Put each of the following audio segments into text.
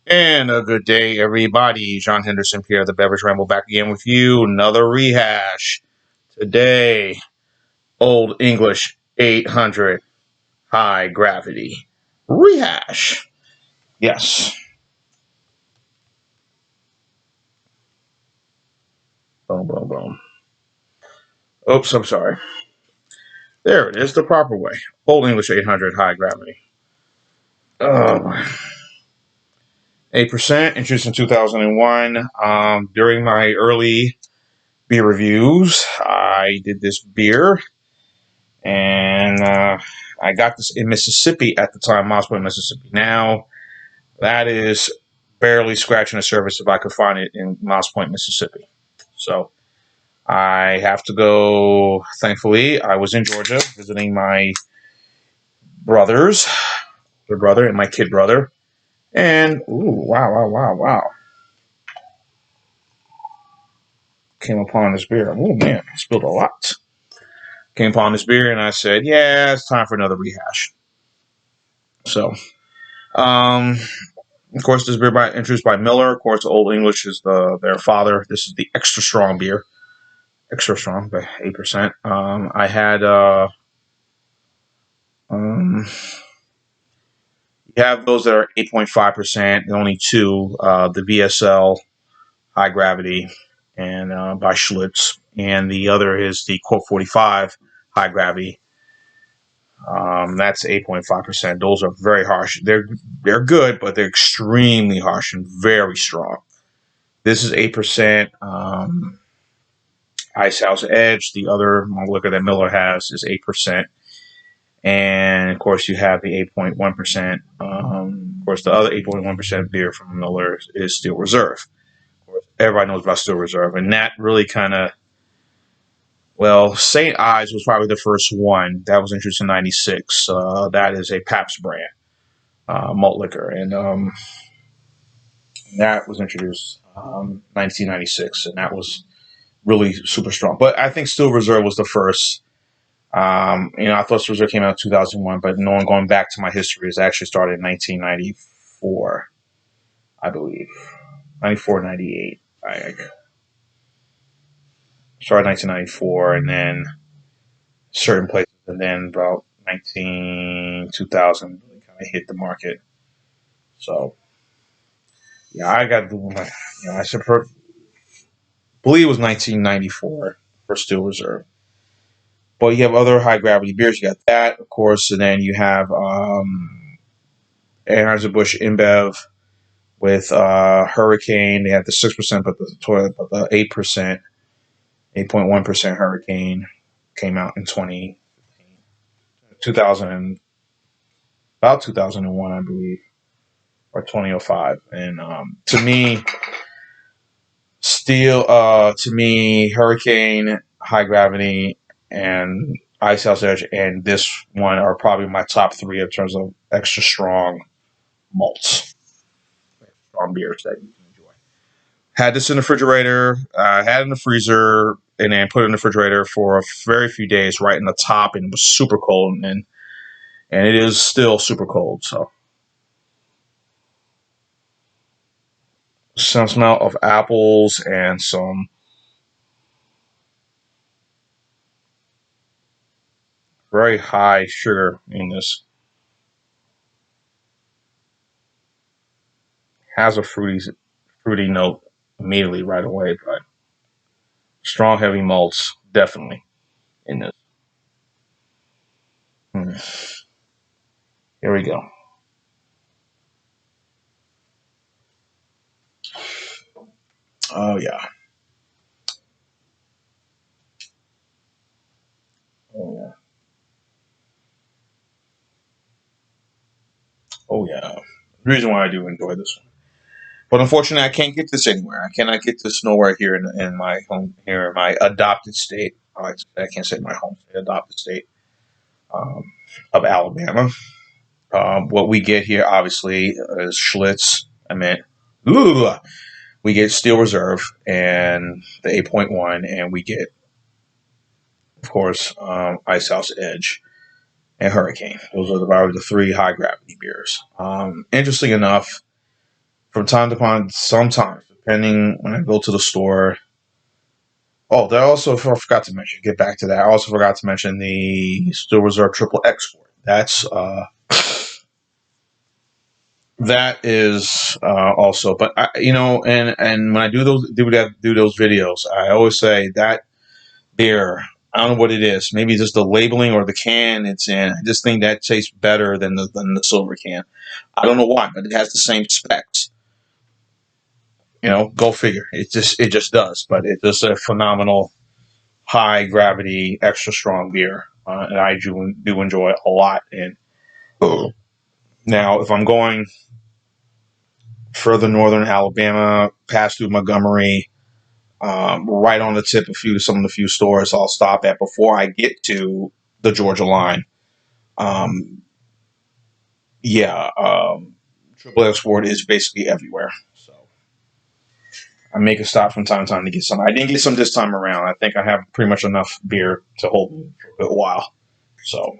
And a good day, everybody. John Henderson, Pierre the Beverage Ramble, back again with you. Another rehash. Today, Olde English 800 High Gravity. Rehash. Yes. Boom, boom, boom. Oops, I'm sorry. There it is, the proper way. Olde English 800 High Gravity. 8%, introduced in 2001. During my early beer reviews, I did this beer. And I got this in Mississippi at the time, Moss Point, Mississippi. Now, that is barely scratching the surface if I could find it in Moss Point, Mississippi. So I have to go. Thankfully, I was in Georgia visiting my brothers, their brother and my kid brother. And, ooh, wow. Came upon this beer. Oh, man, I spilled a lot. Came upon this beer, and I said, yeah, it's time for another rehash. So, of course, this beer introduced by Miller. Of course, Olde English is their father. This is the extra strong beer. Extra strong by 8%. I had you have those that are 8.5%. Only two, the VSL High Gravity and by Schlitz, and the other is the Quote 45 High Gravity. That's 8.5%. Those are very harsh. They're good, but they're extremely harsh and very strong. This is 8%. Ice House Edge, the other malt liquor that Miller has, is 8%. And, of course, you have the 8.1%. Of course, the other 8.1% beer from Miller is Steel Reserve. Of course, everybody knows about Steel Reserve. And that really kind of, well, St. Ives was probably the first one. That was introduced in 96. That is a Pabst brand malt liquor. And that was introduced 1996. And that was really super strong. But I think Steel Reserve was the first. I thought Steel Reserve came out in 2001, but knowing going back to my history, it actually started in 1994, I believe. 94, 98. I started 1994, and then certain places, and then about 2000 really kind of hit the market. So, yeah, I got to do my, I should believe it was 1994 for Steel Reserve. But you have other high gravity beers. You got that, of course, and then you have Anheuser-Busch InBev with Hurricane. They had the 6%, but the 8%, 8.1% Hurricane came out in 2000, about 2001, I believe, or 2005. And to me, Hurricane, High Gravity, and Ice House Edge, and this one are probably my top three in terms of extra strong malts, strong beers that you can enjoy. Had this in the refrigerator, had it in the freezer, and then put it in the refrigerator for a very few days, right in the top, and it was super cold, and it is still super cold. So, some smell of apples and some very high sugar in this. Has a fruity note immediately right away, but strong heavy malts definitely in this. Here we go. Oh yeah. Oh yeah. Oh yeah. The reason why I do enjoy this one. But unfortunately, I can't get this anywhere. I cannot get this nowhere here in my home, here in my adopted state. I can't say my home state, adopted state of Alabama. What we get here, obviously, is Schlitz. We get Steel Reserve and the 8.1, and we get, of course, Ice House Edge and Hurricane. Those are probably the three high gravity beers. Interesting enough, from time to time, sometimes, depending when I go to the store. Oh, that also I forgot to mention. Get back to that. I also forgot to mention the Still Reserve Triple Export. That is also, but and when I do those videos, I always say that beer. I don't know what it is. Maybe just the labeling or the can it's in. I just think that tastes better than the silver can. I don't know why, but it has the same specs. Go figure. It just does. But it's just a phenomenal high gravity, extra strong beer, and I do enjoy it a lot. And now, if I'm going further northern Alabama, past through Montgomery, right on the tip of some of the few stores I'll stop at before I get to the Georgia line. Yeah, Triple Export is basically everywhere. So I make a stop from time to time to get some. I didn't get some this time around. I think I have pretty much enough beer to hold me for a good while. So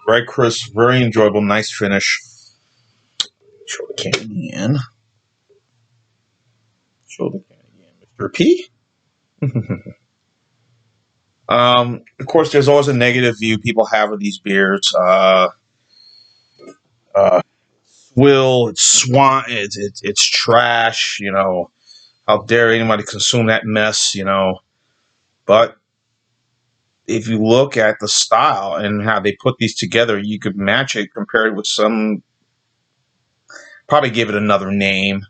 very crisp, very enjoyable, nice finish. Show the can again. Show the can again, Mr. P. Of course, there's always a negative view people have of these beers. It's it's trash. How dare anybody consume that mess? But if you look at the style and how they put these together, you could match it, compare it with some. Probably give it another name.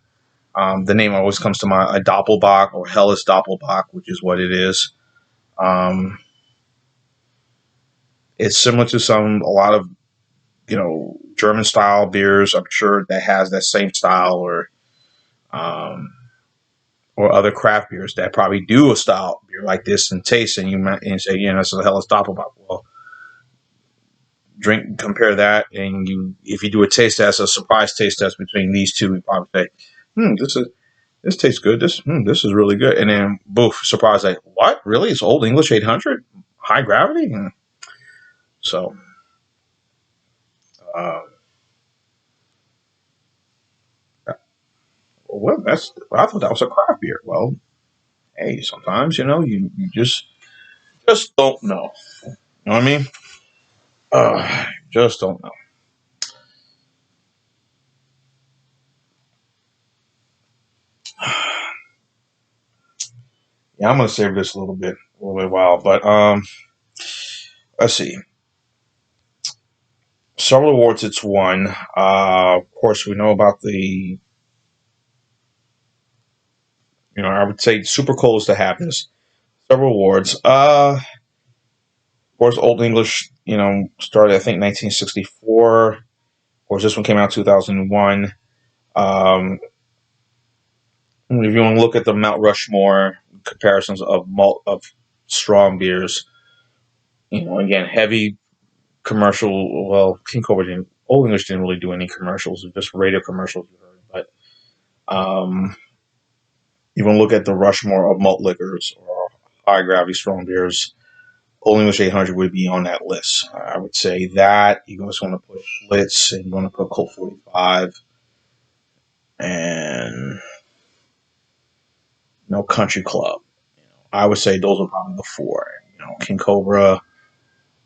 The name always comes to mind: a Doppelbock or Helles Doppelbock, which is what it is. Um, it's similar to a lot of German style beers. I'm sure that has that same style, um, or other craft beers that probably do a style beer like this and taste, and you might say, it's a Helles Doppelbock. Well, compare that, and if you do a taste test, a surprise taste test between these two, you probably say, this tastes good. This is really good, and then boof, surprise! Like, what? Really? It's Olde English 800 high gravity. So. Uh, well, I thought that was a craft beer. Well, hey, sometimes you just don't know. You know what I mean? Just don't know. Yeah, I'm gonna save this a little bit while, but let's see. Several awards it's won. Of course, we know about I would say super close to have this. Several awards. Of course, Old English, started I think 1964. Of course, this one came out 2001. If you want to look at the Mount Rushmore comparisons of strong beers, again, heavy commercial. Well, King Cobra didn't. Old English didn't really do any commercials, just radio commercials. But you want to look at the Rushmore of malt liquors or high gravity strong beers. Old English 800 would be on that list. I would say that you just want to put Schlitz and you want to put Colt 45 and Country Club. I would say those are probably the four. King Cobra,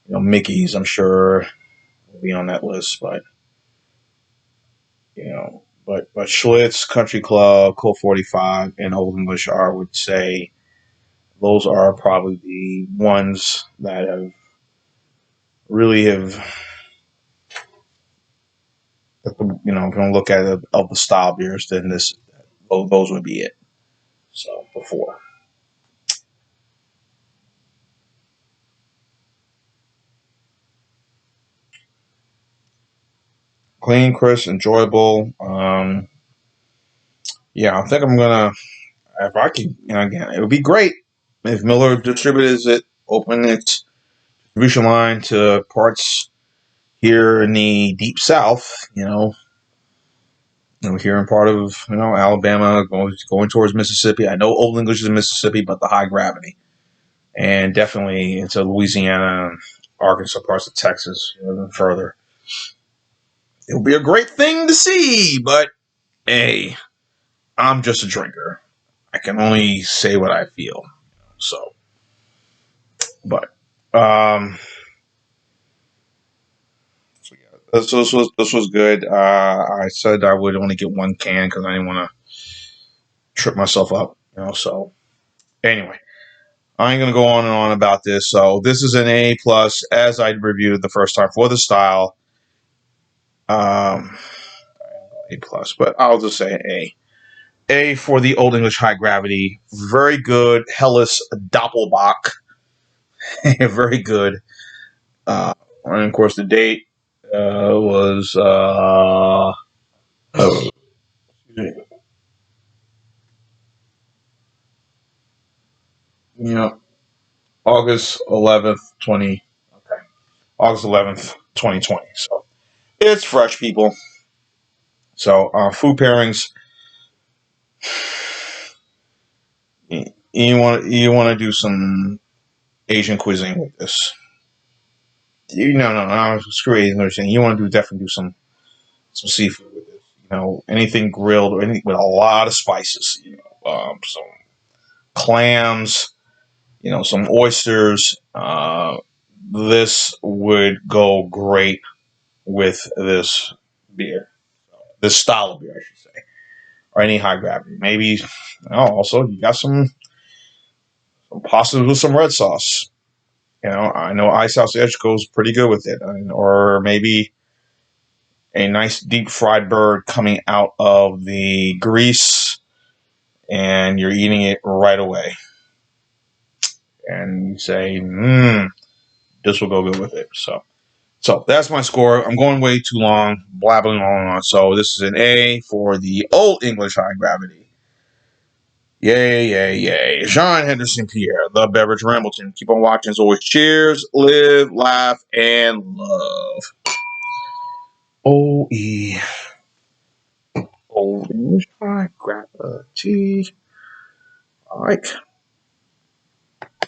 Mickey's, I'm sure will be on that list, but but Schlitz, Country Club, Colt 45, and Old English I would say those are probably the ones that really have. If I'm going to look at it of the style beers, then those would be it. So before. Clean, crisp, enjoyable. Yeah, I think I'm gonna. If I can, again, it would be great if Miller distributors it, open its distribution line to parts here in the deep South. Here in part of Alabama, going towards Mississippi. I know Old English is in Mississippi, but the high gravity, and definitely into Louisiana, Arkansas, parts of Texas, even further. It would be a great thing to see, but hey, I'm just a drinker. I can only say what I feel. So, but so yeah, this was good. I said I would only get one can because I didn't want to trip myself up. So anyway, I ain't gonna go on and on about this. So this is an A plus, as I reviewed the first time for the style. A plus, but I'll just say A. A for the Olde English High Gravity. Very good. Helles Doppelbock. Very good. And of course, the date was August 11th, 20. Okay, August 11th, 2020. So it's fresh, people. So food pairings. You want to do some Asian cuisine with this. No, screw Asian cuisine. You want to definitely do some seafood with this. Anything grilled or anything with a lot of spices. Some clams. Some oysters. This would go great with this beer, this style of beer, I should say, or any high gravity. Maybe. Also, you got some pasta with some red sauce. I know Ice House Edge goes pretty good with it, or maybe a nice deep fried bird coming out of the grease, and you're eating it right away, and you say, this will go good with it. So that's my score. I'm going way too long, blabbling on. So this is an A for the Olde English High Gravity. Yay, yay, yay. Jean Henderson Pierre, the Beverage Rambleton. Keep on watching. As always, cheers, live, laugh, and love. OE. Olde English High Gravity. All right.